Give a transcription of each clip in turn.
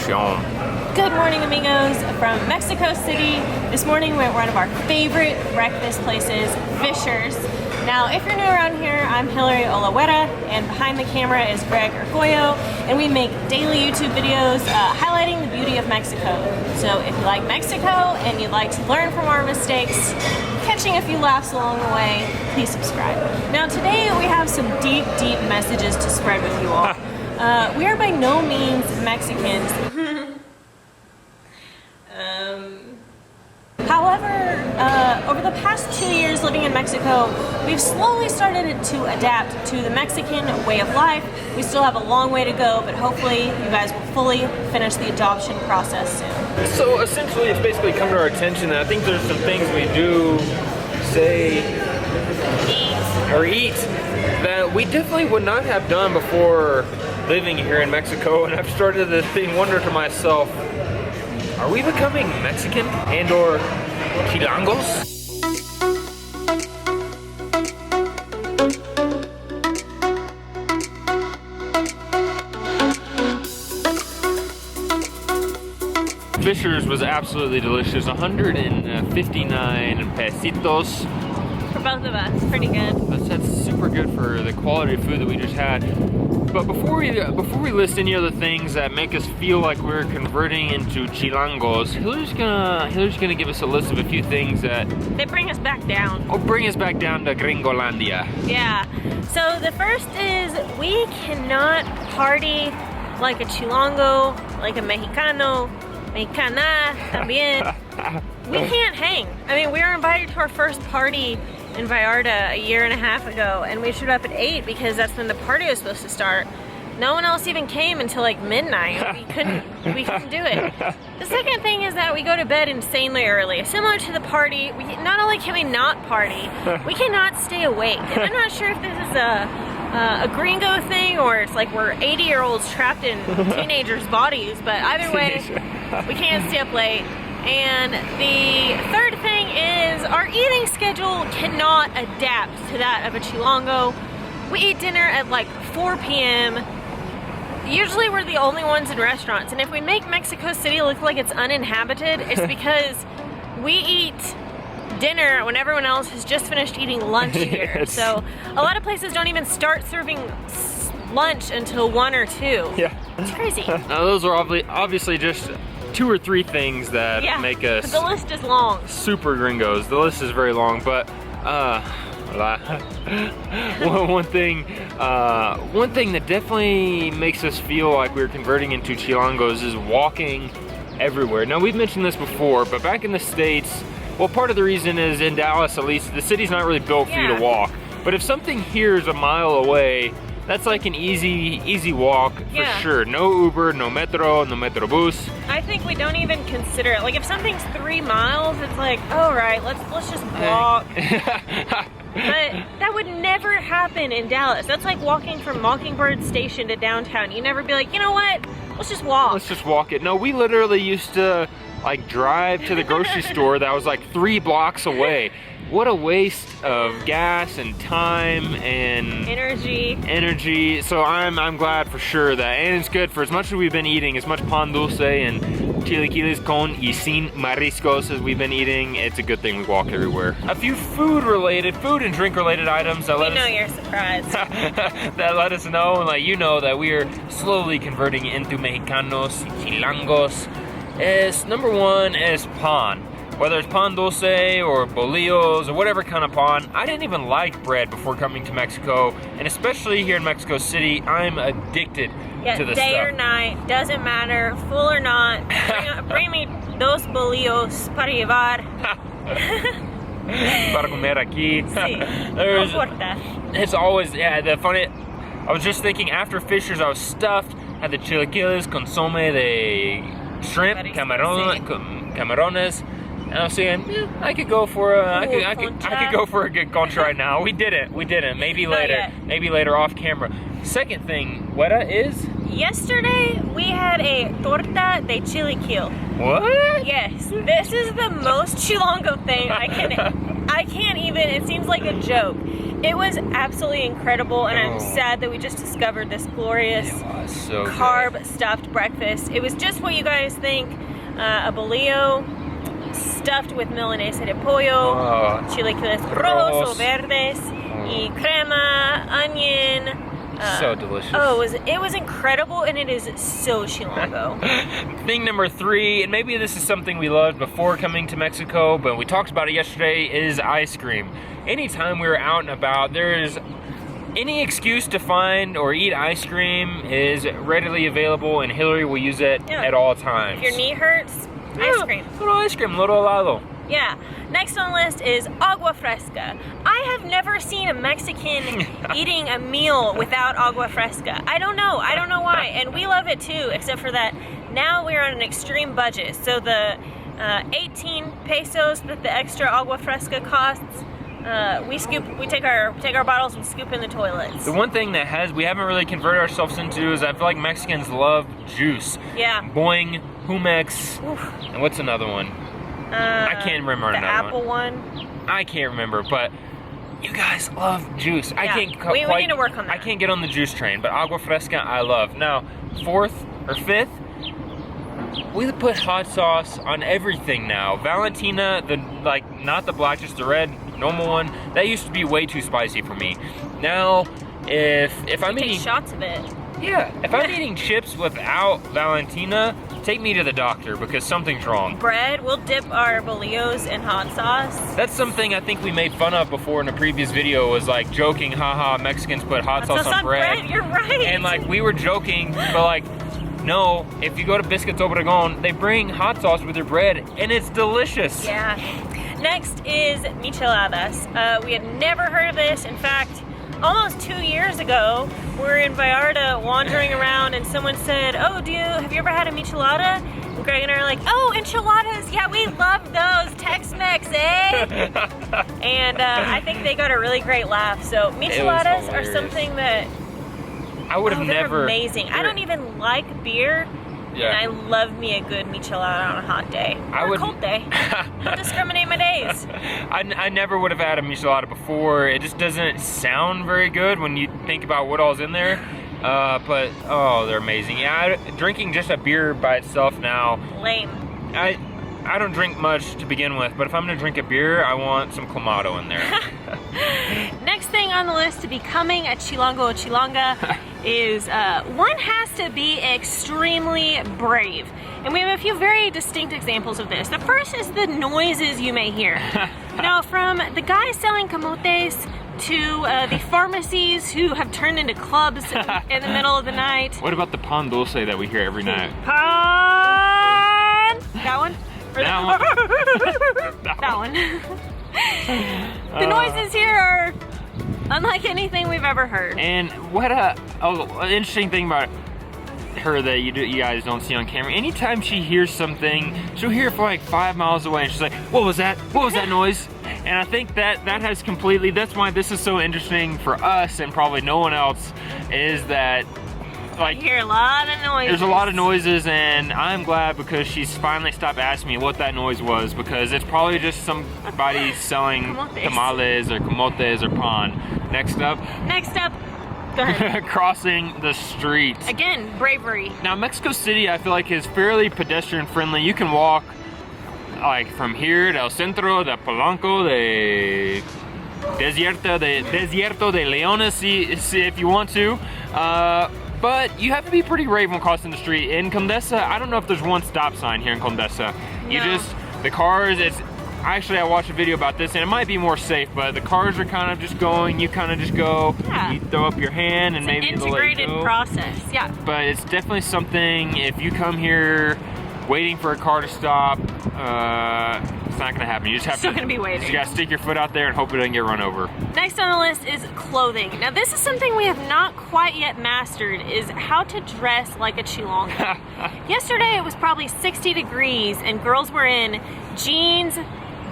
Information. Good morning, amigos, from Mexico City. This morning we're at one of our favorite breakfast places, Fisher's. Now, if you're new around here, I'm Hillary Olahuera, and behind the camera is Greg Urgoyo, and we make daily YouTube videos highlighting the beauty of Mexico. So if you like Mexico and you'd like to learn from our mistakes, catching a few laughs along the way, please subscribe. Now today we have some deep messages to spread with you all. We are by no means Mexicans. However, over the past 2 years living in Mexico, we've slowly started to adapt to the Mexican way of life. We still have a long way to go, but hopefully you guys will fully finish the adoption process soon. So essentially it's basically come to our attention that I think there's some things we do, say, eat that we definitely would not have done before living here in Mexico, and I've started to wonder to myself, are we becoming Mexican and or chilangos? Fisher's was absolutely delicious. 159 pesitos. For both of us, pretty good. That's super good for the quality of food that we just had. But before we list any other things that make us feel like we're converting into chilangos, Hillary's gonna give us a list of a few things that they bring us back down. Oh, bring us back down to Gringolandia. Yeah. So the first is we cannot party like a chilango, like a mexicano, mexicana también. We can't hang. I mean, we were invited to our first party in Vallarta a year and a half ago, and we showed up at 8 because that's when the party was supposed to start. No one else even came until like midnight. We couldn't do it. The second thing is that we go to bed insanely early. Similar to the party, not only can we not party, we cannot stay awake. And I'm not sure if this is a gringo thing or it's like we're 80-year-olds trapped in teenagers' bodies, but either way, we can't stay up late. And the third thing is our eating schedule cannot adapt to that of a chilango. We eat dinner at like 4 p.m. Usually we're the only ones in restaurants, and if we make Mexico City look like it's uninhabited, it's because we eat dinner when everyone else has just finished eating lunch here. Yes. So a lot of places don't even start serving lunch until 1 or 2. Yeah. It's crazy. Now those are obviously just 2 or 3 things that make us. The list is long. Super gringos. The list is very long, but one thing that definitely makes us feel like we're converting into chilangos is walking everywhere. Now we've mentioned this before, but back in the States, well, part of the reason is in Dallas, at least, the city's not really built for you to walk. But if something here is a mile away, that's like an easy walk for sure. No Uber, no Metro, no Metrobus. I think we don't even consider it. Like if something's 3 miles, it's like, all right, let's just walk. But that would never happen in Dallas. That's like walking from Mockingbird Station to downtown. You never be like, you know what? Let's just walk. Let's just walk it. No, we literally used to like drive to the grocery store that was like 3 blocks away. What a waste of gas and time and energy. So I'm glad for sure that, and it's good for as much as we've been eating, as much pan dulce and chilaquiles con y sin mariscos as we've been eating, it's a good thing we walk everywhere. A few food and drink related items that let us know you're surprised. that let us know and let you know that we are slowly converting into Mexicanos y chilangos. Is number 1 is pan. Whether it's pan dulce or bolillos or whatever kind of pan. I didn't even like bread before coming to Mexico, and especially here in Mexico City, I'm addicted to this day stuff. or night, doesn't matter, full or not. Bring me dos bolillos para llevar. Para comer aquí. Sí, no importa. It's always, the funny, I was just thinking after Fisher's I was stuffed, had the chilaquiles, consome de shrimp, camarones. And I was saying, I could go for I could go for a good concha right now. We didn't. Maybe later off camera. Second thing, Weta, is yesterday we had a torta de chilaquil. What? Yes, this is the most chilango thing I can't even. It seems like a joke. It was absolutely incredible, and I'm sad that we just discovered this glorious so carb stuffed breakfast. It was just what you guys think, a bolillo stuffed with milanesa de pollo, chilaquiles rojos o verdes, y crema, onion. So delicious. Oh, it was incredible, and it is so Chilango. Thing number 3, and maybe this is something we loved before coming to Mexico, but we talked about it yesterday, is ice cream. Anytime we're out and about, there's any excuse to find or eat ice cream is readily available, and Hillary will use it at all times. If your knee hurts, ice cream. Little ice cream, little helado. Yeah. Next on the list is agua fresca. I have never seen a Mexican eating a meal without agua fresca. I don't know why. And we love it too, except for that now we're on an extreme budget. So the 18 pesos that the extra agua fresca costs, we take our bottles and scoop in the toilets. The one thing that we haven't really converted ourselves into is I feel like Mexicans love juice. Yeah. Boing, Jumex, and what's another one? I can't remember another one. The apple one. I can't remember, but you guys love juice. Yeah. I can't we need to work on that. I can't get on the juice train, but agua fresca I love. Now, 4th or 5th, we put hot sauce on everything now. Valentina, not the black, just the red, normal one. That used to be way too spicy for me. Now, if I'm eating shots of it. Yeah, if I'm eating chips without Valentina, take me to the doctor because something's wrong. Bread, we'll dip our bolillos in hot sauce. That's something I think we made fun of before in a previous video, was like joking, haha, Mexicans put hot sauce on bread. You're right. And like we were joking, but like, no, if you go to Biscuits Obregón, they bring hot sauce with their bread and it's delicious. Yeah. Next is micheladas. We had never heard of this. In fact, almost 2 years ago, we were in Vallarta wandering around and someone said, oh, have you ever had a michelada? And Greg and I are like, oh, enchiladas, yeah, we love those, Tex-Mex, eh? And I think they got a really great laugh. So micheladas are something that I would have never. Amazing. I don't even like beer. Yeah. And I love me a good michelada on a hot day. Or a cold day. Don't discriminate my days. I never would have had a michelada before. It just doesn't sound very good when you think about what all's in there. But, oh, they're amazing. Yeah, drinking just a beer by itself now. Lame. I don't drink much to begin with, but if I'm gonna drink a beer, I want some Clamato in there. Next thing on the list to becoming a Chilango or Chilanga is one has to be extremely brave. And we have a few very distinct examples of this. The first is the noises you may hear. Now, from the guys selling camotes to the pharmacies who have turned into clubs in the middle of the night. What about the pan dulce that we hear every night? Pan! That one? That one. That one. The noises here are unlike anything we've ever heard. And what an interesting thing about her that you guys don't see on camera. Anytime she hears something, she'll hear it from like 5 miles away and she's like, what was that? What was that noise? And I think that has completely, that's why this is so interesting for us and probably no one else, is that like, you hear a lot of noises. There's a lot of noises, and I'm glad because she's finally stopped asking me what that noise was, because it's probably just somebody selling tamales or camotes or pan. Next up. Go ahead. Crossing the street. Again, bravery. Now, Mexico City, I feel like, is fairly pedestrian friendly. You can walk like from here to El Centro, de Polanco, de Desierto de Leones, if you want to. But you have to be pretty brave when crossing the street. In Condesa, I don't know if there's one stop sign here in Condesa. No. The cars, actually I watched a video about this and it might be more safe, but the cars are kind of just going, you kind of just go, you throw up your hand and maybe they'll let you go. It's an integrated process, yeah. But it's definitely something, if you come here waiting for a car to stop, it's not gonna happen. You just have Still gonna be waiting. You gotta stick your foot out there and hope it doesn't get run over. Next on the list is clothing. Now this is something we have not quite yet mastered, is how to dress like a Chilanga. Yesterday it was probably 60 degrees and girls were in jeans,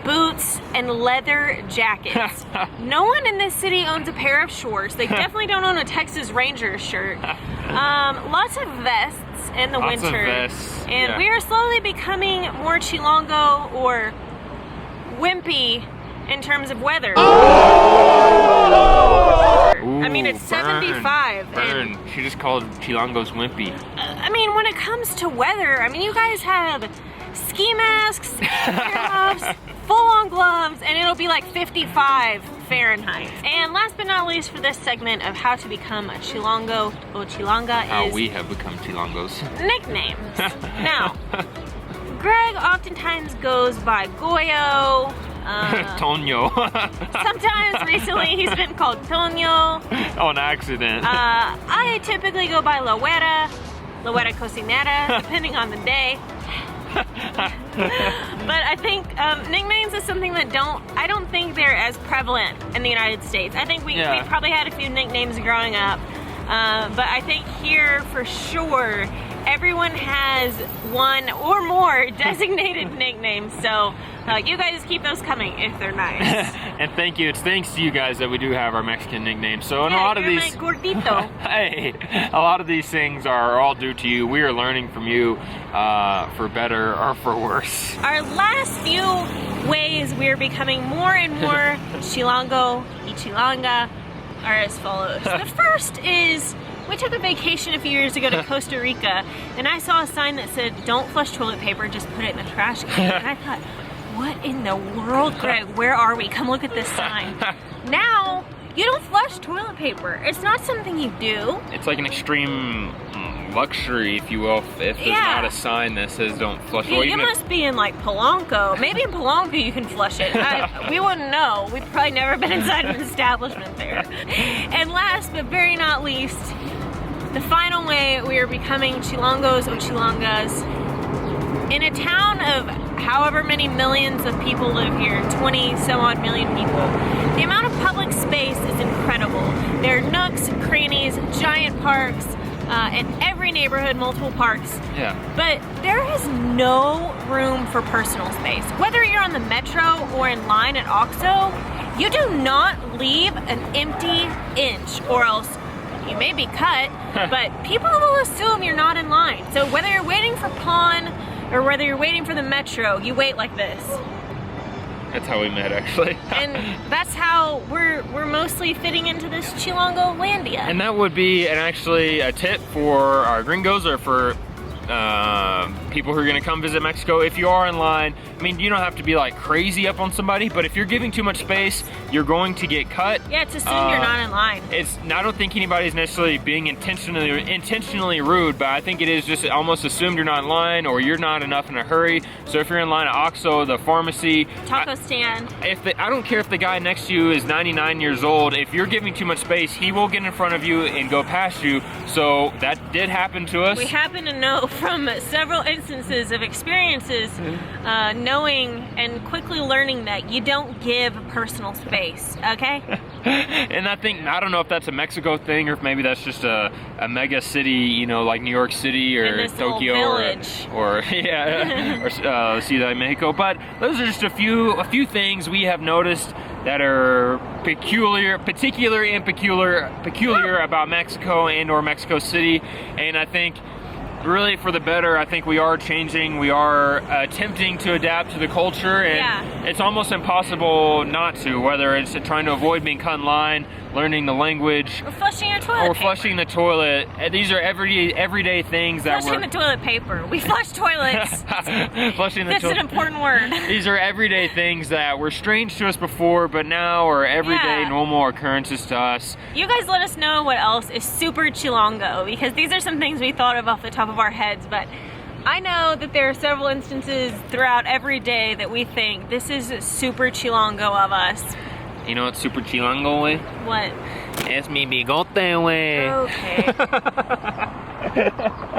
boots, and leather jackets. No one in this city owns a pair of shorts. They definitely don't own a Texas Rangers shirt. Lots of vests in the winter. Lots of vests. And we are slowly becoming more Chilango or wimpy in terms of weather. Ooh, I mean, it's 75. Burn. And, She just called Chilangos wimpy. I mean, when it comes to weather, I mean, you guys have ski masks, earmuffs, full-on gloves, and it'll be like 55 Fahrenheit. And last but not least for this segment of how to become a Chilango or Chilanga How is we have become Chilangos. nicknames. Now, Greg oftentimes goes by Goyo. Tonyo. Sometimes recently he's been called Tonyo. On accident. I typically go by La Güera Cocinera, depending on the day. But I think nicknames is something that I don't think they're as prevalent in the United States. I think we probably had a few nicknames growing up, but I think here for sure everyone has one or more designated nicknames. So you guys keep those coming if they're nice. And thank you. It's thanks to you guys that we do have our Mexican nicknames. So in a lot of you're these, my gordito. hey, a lot of these things are all due to you. We are learning from you, for better or for worse. Our last few ways we are becoming more and more Chilango y Chilanga are as follows. The first is, we took a vacation a few years ago to Costa Rica, and I saw a sign that said, "Don't flush toilet paper, just put it in the trash can." And I thought, what in the world, Greg? Where are we? Come look at this sign. Now, you don't flush toilet paper. It's not something you do. It's like an extreme luxury, if you will, if there's not a sign that says don't flush. You must be in like Polanco. Maybe in Polanco you can flush it. We wouldn't know. We've probably never been inside an establishment there. And last but very not least, the final way we are becoming Chilangos or Chilangas, in a town of however many millions of people live here, 20 some odd million people, the amount of public space is incredible. There are nooks, crannies, giant parks, in every neighborhood, multiple parks. Yeah. But there is no room for personal space. Whether you're on the metro or in line at OXXO, you do not leave an empty inch, or else you may be cut, but people will assume you're not in line. So whether you're waiting for Pawn or whether you're waiting for the metro, you wait like this. That's how we met, actually. And that's how we're mostly fitting into this Chilango landia. And that would be actually a tip for our gringos, or for people who are going to come visit Mexico. If you are in line, I mean, you don't have to be like crazy up on somebody, but if you're giving too much space, you're going to get cut. Yeah, it's assumed you're not in line. I don't think anybody's necessarily being intentionally rude, but I think it is just almost assumed you're not in line, or you're not enough in a hurry. So if you're in line at OXXO, the pharmacy, taco stand, I don't care if the guy next to you is 99 years old, if you're giving too much space, he will get in front of you and go past you. So that did happen to us. We happen to know from several instances of experiences, knowing and quickly learning that you don't give personal space, okay? And I don't know if that's a Mexico thing, or if maybe that's just a mega city, you know, like New York City or Tokyo or Ciudad de Mexico. But those are just a few things we have noticed that are peculiar about Mexico and or Mexico City. And I think really for the better. I think we are changing. We are attempting to adapt to the culture, and it's almost impossible not to, whether it's trying to avoid being cut in line, learning the language, or flushing your toilet, or flushing the toilet. These are everyday things that flushing the toilet paper. We flush toilets. That's an important word. These are everyday things that were strange to us before, but now are everyday normal occurrences to us. You guys let us know what else is super Chilango, because these are some things we thought of off the top of our heads, but I know that there are several instances throughout every day that we think this is super Chilango of us. You know what's super Chilango way? What? Es mi bigote way. Okay.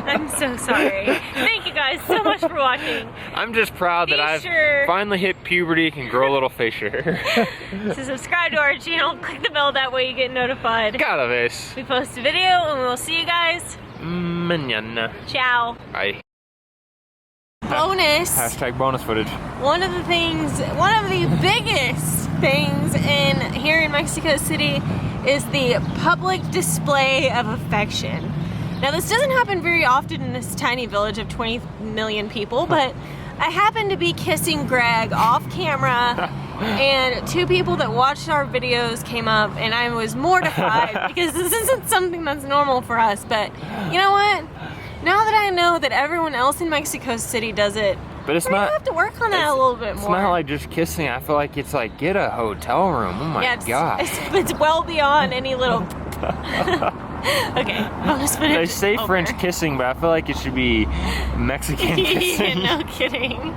I'm so sorry. Thank you guys so much for watching. I'm just proud that I've finally hit puberty, can grow a little facial. So subscribe to our channel, click the bell, that way you get notified. Cada vez. We post a video and we'll see you guys mañana. Ciao. Bye. Bonus. Hashtag bonus footage. One of the biggest things here in Mexico City is the public display of affection. Now this doesn't happen very often in this tiny village of 20 million people, but I happened to be kissing Greg off camera And 2 people that watched our videos came up, and I was mortified because this isn't something that's normal for us. But you know what? Now that I know that everyone else in Mexico City does it, but it's we're gonna not. have to work on that a little bit more. It's not like just kissing. I feel like it's like get a hotel room. Oh my god. It's well beyond any little. Okay, bonus footage. They say over. French kissing, but I feel like it should be Mexican kissing. No kidding.